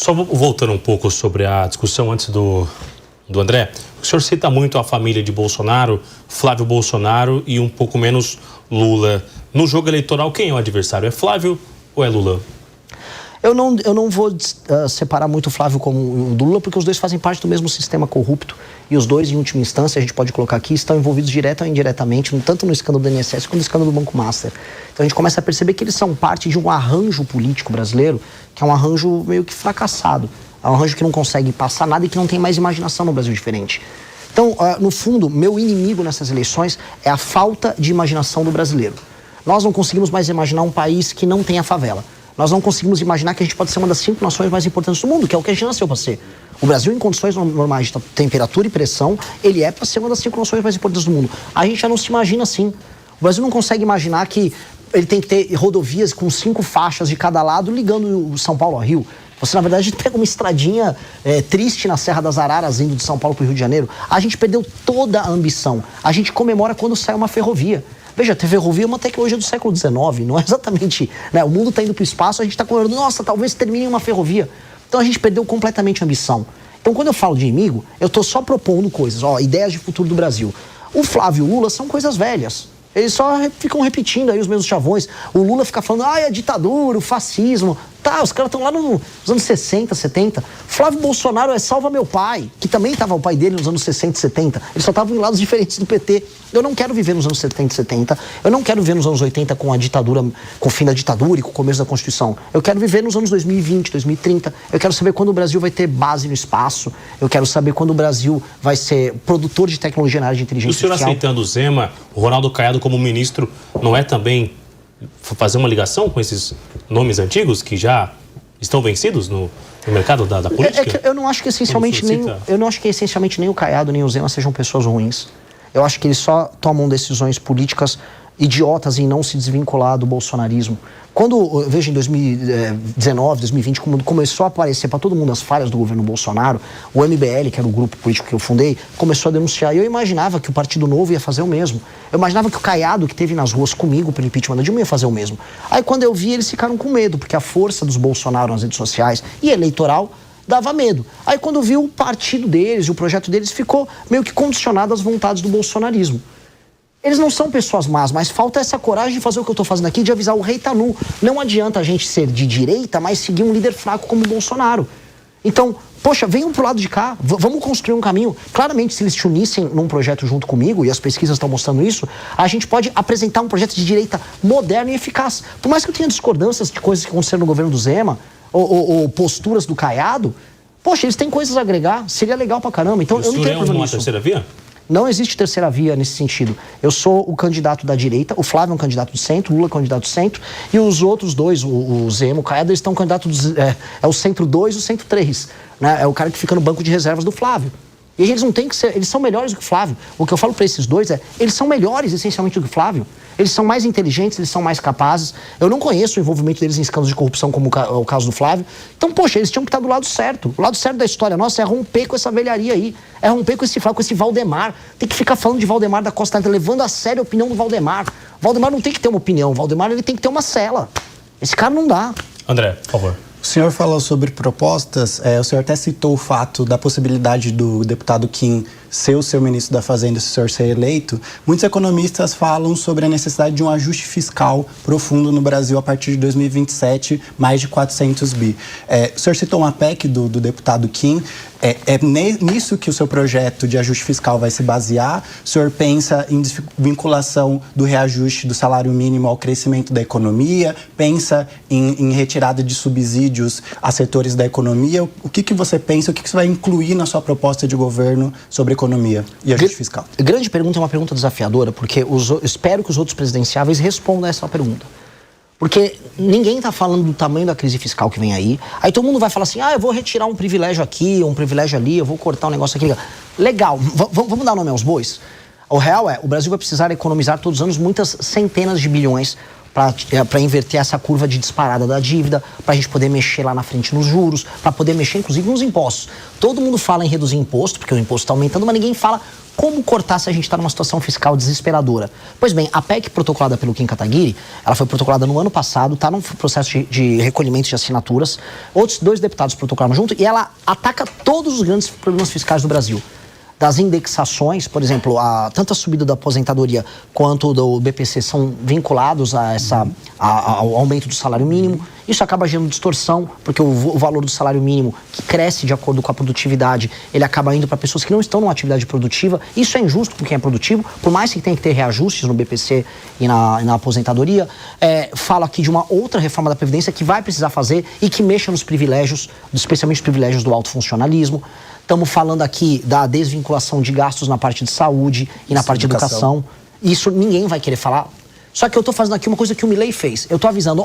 Só voltando um pouco sobre a discussão antes do André, o senhor cita muito a família de Bolsonaro, Flávio Bolsonaro e um pouco menos Lula. No jogo eleitoral, quem é o adversário? É Flávio ou é Lula? Eu não vou separar muito o Flávio como o Lula, porque os dois fazem parte do mesmo sistema corrupto. E os dois, em última instância, a gente pode colocar aqui, estão envolvidos direta ou indiretamente, tanto no escândalo do INSS quanto no escândalo do Banco Master. Então a gente começa a perceber que eles são parte de um arranjo político brasileiro, que é um arranjo meio que fracassado. É um arranjo que não consegue passar nada e que não tem mais imaginação no Brasil diferente. Então, no fundo, meu inimigo nessas eleições é a falta de imaginação do brasileiro. Nós não conseguimos mais imaginar um país que não tenha favela. Nós não conseguimos imaginar que a gente pode ser uma das 5 nações mais importantes do mundo, que é o que a gente nasceu para ser. O Brasil, em condições normais de temperatura e pressão, ele é para ser uma das 5 nações mais importantes do mundo. A gente já não se imagina assim. O Brasil não consegue imaginar que ele tem que ter rodovias com 5 faixas de cada lado ligando o São Paulo ao Rio. Você, na verdade, pega uma estradinha triste na Serra das Araras, indo de São Paulo para o Rio de Janeiro. A gente perdeu toda a ambição. A gente comemora quando sai uma ferrovia. Veja, a ferrovia é uma tecnologia do século XIX, não é exatamente... Né? O mundo está indo para o espaço, a gente está comemorando, nossa, talvez termine uma ferrovia. Então a gente perdeu completamente a ambição. Então quando eu falo de inimigo, eu estou só propondo coisas, ideias de futuro do Brasil. O Flávio e o Lula são coisas velhas. Eles só ficam repetindo aí os mesmos chavões. O Lula fica falando, a ditadura, o fascismo. Tá, os caras estão lá nos anos 60, 70. Flávio Bolsonaro é Salva Meu Pai, que também estava o pai dele nos anos 60 e 70. Eles só estavam em lados diferentes do PT. Eu não quero viver nos anos 70 e 70. Eu não quero viver nos anos 80 com a ditadura, com o fim da ditadura e com o começo da Constituição. Eu quero viver nos anos 2020, 2030. Eu quero saber quando o Brasil vai ter base no espaço. Eu quero saber quando o Brasil vai ser produtor de tecnologia na área de inteligência artificial. O senhor aceitando o Zema, o Ronaldo Caiado como ministro, não é também fazer uma ligação com esses nomes antigos que já estão vencidos no mercado da política? Eu não acho que essencialmente nem o Caiado nem o Zema sejam pessoas ruins. Eu acho que eles só tomam decisões políticas idiotas em não se desvincular do bolsonarismo. Quando eu vejo em 2019, 2020, quando começou a aparecer para todo mundo as falhas do governo Bolsonaro, o MBL, que era o grupo político que eu fundei, começou a denunciar. E eu imaginava que o Partido Novo ia fazer o mesmo. Eu imaginava que o Caiado, que esteve nas ruas comigo pelo impeachment da Dilma, ia fazer o mesmo. Aí quando eu vi, eles ficaram com medo, porque a força dos Bolsonaro nas redes sociais e eleitoral dava medo. Aí quando eu vi o partido deles e o projeto deles, ficou meio que condicionado às vontades do bolsonarismo. Eles não são pessoas más, mas falta essa coragem de fazer o que eu estou fazendo aqui, de avisar o rei tá nu. Não adianta a gente ser de direita, mas seguir um líder fraco como o Bolsonaro. Então, poxa, venham pro lado de cá, vamos construir um caminho. Claramente, se eles se unissem num projeto junto comigo, e as pesquisas estão mostrando isso, a gente pode apresentar um projeto de direita moderno e eficaz. Por mais que eu tenha discordâncias de coisas que aconteceram no governo do Zema, ou posturas do Caiado, poxa, eles têm coisas a agregar, seria legal pra caramba. Então, eu não tenho problema nisso. Terceira via? Não existe terceira via nesse sentido. Eu sou o candidato da direita, o Flávio é um candidato do centro, o Lula é um candidato do centro, e os outros dois, o Zema, o Caiado, eles estão candidatos, é o centro 2 e o centro 3. Né? É o cara que fica no banco de reservas do Flávio. E eles não têm que ser, eles são melhores do que o Flávio. O que eu falo para esses dois é, eles são melhores essencialmente do que o Flávio. Eles são mais inteligentes, eles são mais capazes. Eu não conheço o envolvimento deles em escândalos de corrupção como o caso do Flávio. Então, poxa, eles tinham que estar do lado certo. O lado certo da história nossa é romper com essa velharia aí. É romper com esse Flávio, com esse Valdemar. Tem que ficar falando de Valdemar da Costa Neto, levando a sério a opinião do Valdemar. O Valdemar não tem que ter uma opinião. O Valdemar, ele tem que ter uma cela. Esse cara não dá. André, por favor. O senhor falou sobre propostas, o senhor até citou o fato da possibilidade do deputado Kim ser o seu ministro da Fazenda se o senhor ser eleito. Muitos economistas falam sobre a necessidade de um ajuste fiscal profundo no Brasil a partir de 2027, mais de 400 bi. O senhor citou uma PEC do deputado Kim. É nisso que o seu projeto de ajuste fiscal vai se basear? O senhor pensa em vinculação do reajuste do salário mínimo ao crescimento da economia? Pensa em retirada de subsídios a setores da economia? O que você pensa? O que você vai incluir na sua proposta de governo sobre economia e ajuste fiscal? Grande pergunta, é uma pergunta desafiadora, porque espero que os outros presidenciáveis respondam a essa pergunta. Porque ninguém está falando do tamanho da crise fiscal que vem aí. Aí todo mundo vai falar assim, eu vou retirar um privilégio aqui, um privilégio ali, eu vou cortar um negócio aqui. Legal, vamos dar nome aos bois? O real o Brasil vai precisar economizar todos os anos muitas centenas de bilhões para inverter essa curva de disparada da dívida, para a gente poder mexer lá na frente nos juros, para poder mexer inclusive nos impostos. Todo mundo fala em reduzir imposto, porque o imposto está aumentando, mas ninguém fala como cortar se a gente está numa situação fiscal desesperadora. Pois bem, a PEC protocolada pelo Kim Kataguiri, ela foi protocolada no ano passado, está num processo de recolhimento de assinaturas, outros 2 deputados protocolaram junto, e ela ataca todos os grandes problemas fiscais do Brasil. Das indexações, por exemplo, tanto a subida da aposentadoria quanto do BPC são vinculados ao aumento do salário mínimo. Isso acaba gerando distorção, porque o valor do salário mínimo, que cresce de acordo com a produtividade, ele acaba indo para pessoas que não estão numa atividade produtiva. Isso é injusto com quem é produtivo, por mais que tenha que ter reajustes no BPC e na aposentadoria. Falo aqui de uma outra reforma da Previdência que vai precisar fazer e que mexa nos privilégios, especialmente os privilégios do alto funcionalismo. Estamos falando aqui da desvinculação de gastos na parte de saúde e na parte de educação. Isso ninguém vai querer falar. Só que eu estou fazendo aqui uma coisa que o Milei fez. Eu estou avisando,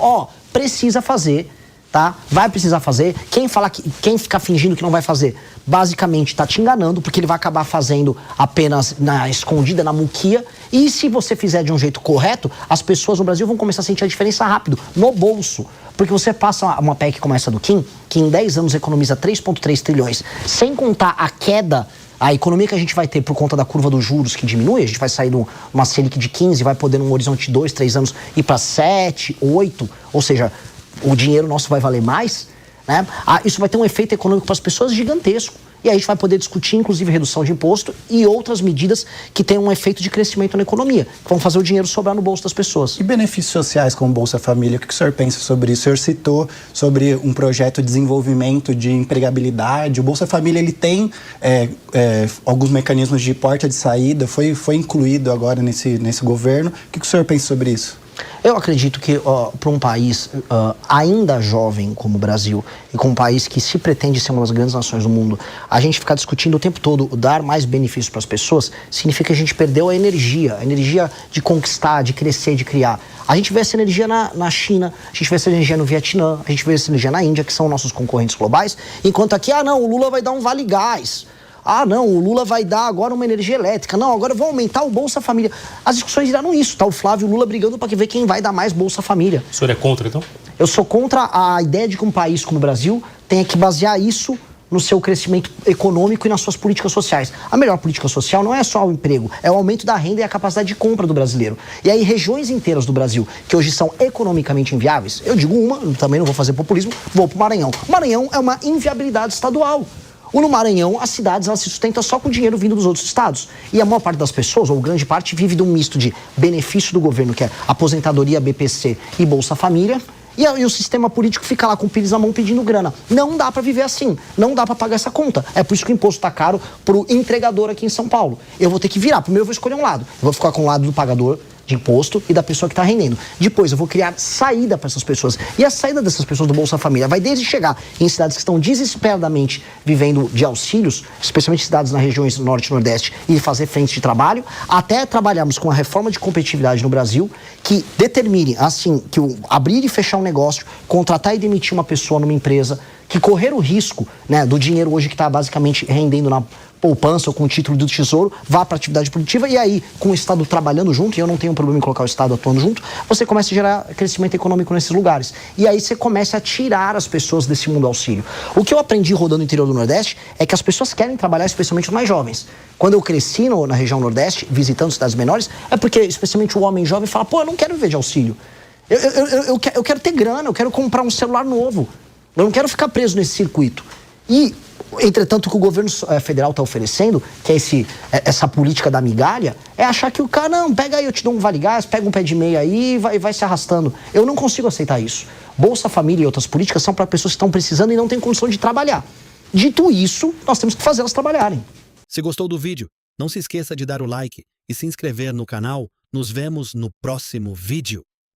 precisa fazer, tá? Vai precisar fazer. Quem ficar fingindo que não vai fazer, basicamente está te enganando, porque ele vai acabar fazendo apenas na escondida, na muquia. E se você fizer de um jeito correto, as pessoas no Brasil vão começar a sentir a diferença rápido, no bolso. Porque você passa uma PEC como essa do Kim, que em 10 anos economiza 3,3 trilhões, sem contar a queda, a economia que a gente vai ter por conta da curva dos juros que diminui, a gente vai sair de uma Selic de 15, vai poder num horizonte de 2, 3 anos ir para 7, 8, ou seja, o dinheiro nosso vai valer mais, né? Isso vai ter um efeito econômico para as pessoas gigantesco. E aí a gente vai poder discutir, inclusive, redução de imposto e outras medidas que tenham um efeito de crescimento na economia, que vão fazer o dinheiro sobrar no bolso das pessoas. E benefícios sociais como Bolsa Família, o que o senhor pensa sobre isso? O senhor citou sobre um projeto de desenvolvimento de empregabilidade. O Bolsa Família ele tem alguns mecanismos de porta de saída, foi incluído agora nesse governo. O que o senhor pensa sobre isso? Eu acredito que para um país ainda jovem como o Brasil e com um país que se pretende ser uma das grandes nações do mundo, a gente ficar discutindo o tempo todo dar mais benefícios para as pessoas significa que a gente perdeu a energia de conquistar, de crescer, de criar. A gente vê essa energia na China, a gente vê essa energia no Vietnã, a gente vê essa energia na Índia, que são nossos concorrentes globais, enquanto aqui, o Lula vai dar um vale gás. O Lula vai dar agora uma energia elétrica. Não, agora eu vou aumentar o Bolsa Família. As discussões irão isso, tá? O Flávio e o Lula brigando para ver quem vai dar mais Bolsa Família. O senhor é contra, então? Eu sou contra a ideia de que um país como o Brasil tenha que basear isso no seu crescimento econômico e nas suas políticas sociais. A melhor política social não é só o emprego, é o aumento da renda e a capacidade de compra do brasileiro. E aí regiões inteiras do Brasil, que hoje são economicamente inviáveis, eu digo também não vou fazer populismo, vou pro Maranhão. O Maranhão é uma inviabilidade estadual. No Maranhão, as cidades elas se sustentam só com dinheiro vindo dos outros estados. E a maior parte das pessoas, ou grande parte, vive de um misto de benefício do governo, que é aposentadoria, BPC e Bolsa Família, e o sistema político fica lá com o pires na mão pedindo grana. Não dá para viver assim, não dá para pagar essa conta. É por isso que o imposto tá caro pro entregador aqui em São Paulo. Eu vou ter que virar, primeiro eu vou escolher um lado. Eu vou ficar com o lado do pagador de imposto e da pessoa que está rendendo. Depois eu vou criar saída para essas pessoas. E a saída dessas pessoas do Bolsa Família vai desde chegar em cidades que estão desesperadamente vivendo de auxílios, especialmente cidades nas regiões norte e nordeste, e fazer frentes de trabalho, até trabalharmos com uma reforma de competitividade no Brasil que determine, assim, que o abrir e fechar um negócio, contratar e demitir uma pessoa numa empresa, que correr o risco, né, do dinheiro hoje que está basicamente rendendo na poupança ou com o título do Tesouro, vá para a atividade produtiva e aí, com o Estado trabalhando junto, e eu não tenho problema em colocar o Estado atuando junto, você começa a gerar crescimento econômico nesses lugares. E aí você começa a tirar as pessoas desse mundo auxílio. O que eu aprendi rodando no interior do Nordeste é que as pessoas querem trabalhar, especialmente os mais jovens. Quando eu cresci na região Nordeste, visitando cidades menores, é porque, especialmente o homem jovem, fala, eu não quero viver de auxílio. Eu quero ter grana, eu quero comprar um celular novo. Eu não quero ficar preso nesse circuito. E, entretanto, o que o governo federal está oferecendo, que é essa política da migalha, é achar que o cara, não, pega aí, eu te dou um vale gás, pega um pé de meia aí e vai se arrastando. Eu não consigo aceitar isso. Bolsa Família e outras políticas são para pessoas que estão precisando e não têm condição de trabalhar. Dito isso, nós temos que fazer elas trabalharem. Se gostou do vídeo, não se esqueça de dar o like e se inscrever no canal. Nos vemos no próximo vídeo.